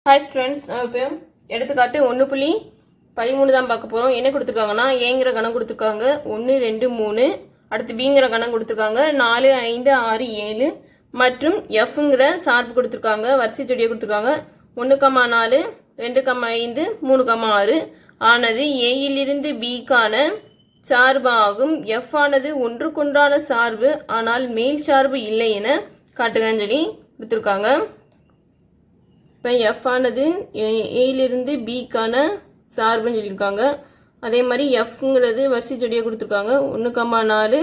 Hi students, இப்போ எடுத்துக்காட்டு 1.13 தான் பார்க்க போகிறோம். என்ன கொடுத்துருக்காங்கன்னா ஏங்கிற கணம் கொடுத்துருக்காங்க 1, 2, 3. அடுத்து பிங்கிற கணம் கொடுத்துருக்காங்க 4, 5, 6, 7 மற்றும் எஃப்ங்கிற சார்பு கொடுத்துருக்காங்க. வரிசை செடியை கொடுத்துருக்காங்க 1,4, 2,5, 3,6 ஆனது ஏயிலிருந்து பிக்கான சார்பு ஆகும். எஃப் ஆனது ஒன்றுக்கொன்றான சார்பு ஆனால் மேல் சார்பு இல்லை என காட்டுங்கன்னு சொல்லி கொடுத்துருக்காங்க. இப்போ எஃப் ஆனது ஏயிலிருந்து பிக்கான சார்புன்னு சொல்லியிருக்காங்க. அதே மாதிரி எஃப்ங்கிறது வரிசை செடியை கொடுத்துருக்காங்க 1,4,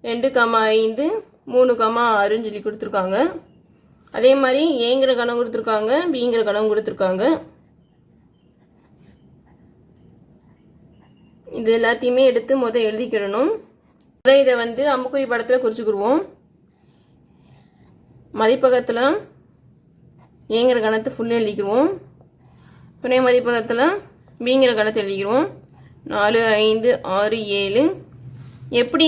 2,5, 3,6ன்னு சொல்லி கொடுத்துருக்காங்க. அதே மாதிரி ஏங்கிற கணம் கொடுத்துருக்காங்க, பிங்கிற கணம் கொடுத்துருக்காங்க. இது எல்லாத்தையுமே எடுத்து எழுதிக்கிடணும். இதை அம்புக்குறி படத்தில் குறிச்சுக்கிடுவோம். மதிப்பகத்தில் ஏங்கிற கணத்தை ஃபுல்லாக எழுதிக்கிடுவோம். துணை மதிப்பகத்தில் பிங்கிற கணத்தை எழுதிக்கிடுவோம். 4, 5, 6, 7 எப்படி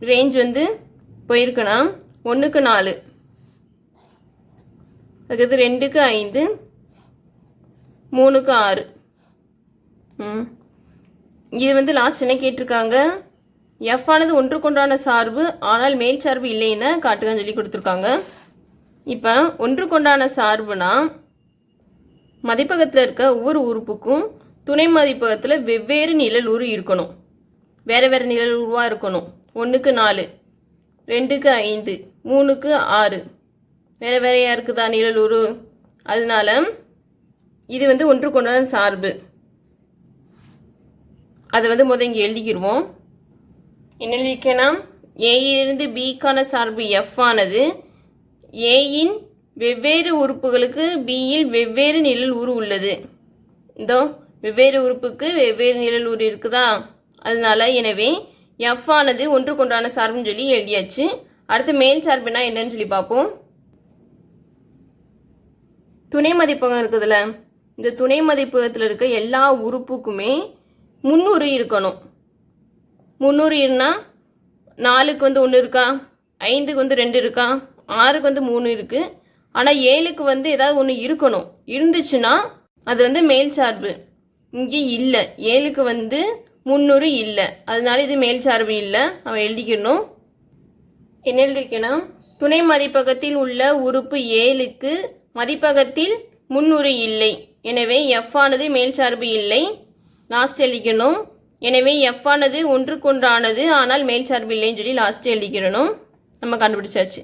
ரேஞ்ச் போயிருக்குன்னா 1க்கு 4, அதுக்கடுத்து 2க்கு 5, 3க்கு 6. இது லாஸ்ட் என்ன கேட்டிருக்காங்க, எஃப் ஆனது ஒன்றுக்கொன்றான சார்பு ஆனால் மேல் சார்பு இல்லைன்னு காட்டுங்கன்னு சொல்லி கொடுத்துருக்காங்க. இப்போ ஒன்றுக்கொண்டான சார்புனா மதிப்பகத்தில் இருக்க ஒவ்வொரு உறுப்புக்கும் துணை மதிப்பகத்தில் வெவ்வேறு நிழல் உரு இருக்கணும். வேறு வேறு நிழல் உருவாக இருக்கணும். 1க்கு 4, 2க்கு 5, 3க்கு 6 வேறு வேறையாக இருக்குதா நிழல் உரு. அதனால இது ஒன்றுக்கொண்டான சார்பு. அதை இங்கே எழுதிக்கிடுவோம். என்ன எழுதிக்கன்னா ஏயிலிருந்து பிக்கான சார்பு எஃப் ஆனது ஏயின் வெவ்வேறு உறுப்புகளுக்கு பியில் வெவ்வேறு நிழல் உரு உள்ளது. இதோ வெவ்வேறு உறுப்புக்கு வெவ்வேறு நிழல் உரு இருக்குதா. அதனால எனவே எஃப் ஆனது ஒன்றுக்கொன்றான சார்புன்னு சொல்லி எழுதியாச்சு. அடுத்து மேல் சார்புனா என்னன்னு சொல்லி பார்ப்போம். துணை மதிப்பகம் இருக்குதுல்ல, இந்த துணை மதிப்பகத்தில் இருக்க எல்லா உறுப்புக்குமே 300 இருக்கணும். 300 இருந்தால் 4க்கு 1 இருக்கா, 5க்கு 2 இருக்கா, 6க்கு 3 இருக்குது. ஆனால் 7க்கு ஏதாவது ஒன்று இருக்கணும். இருந்துச்சுன்னா அது மேல் சார்பு. இங்கே இல்லை, 7க்கு 300 இல்லை. அதனால இது மேல் சார்பு இல்லை. அவன் எழுதிக்கணும். என்ன எழுதியிருக்கேன்னா துணை மதிப்பகத்தில் உள்ள உறுப்பு 7க்கு மதிப்பகத்தில் 300 இல்லை. எனவே எஃப் ஆனது மேல் சார்பு இல்லை. லாஸ்ட் எழுதிக்கணும். எனவே எஃப் ஆனது ஒன்றுக்கொன்றானது ஆனால் மேல் சார்பு இல்லைன்னு சொல்லி லாஸ்ட் எழுதிக்கிறணும். நம்ம கண்டுபிடிச்சாச்சு.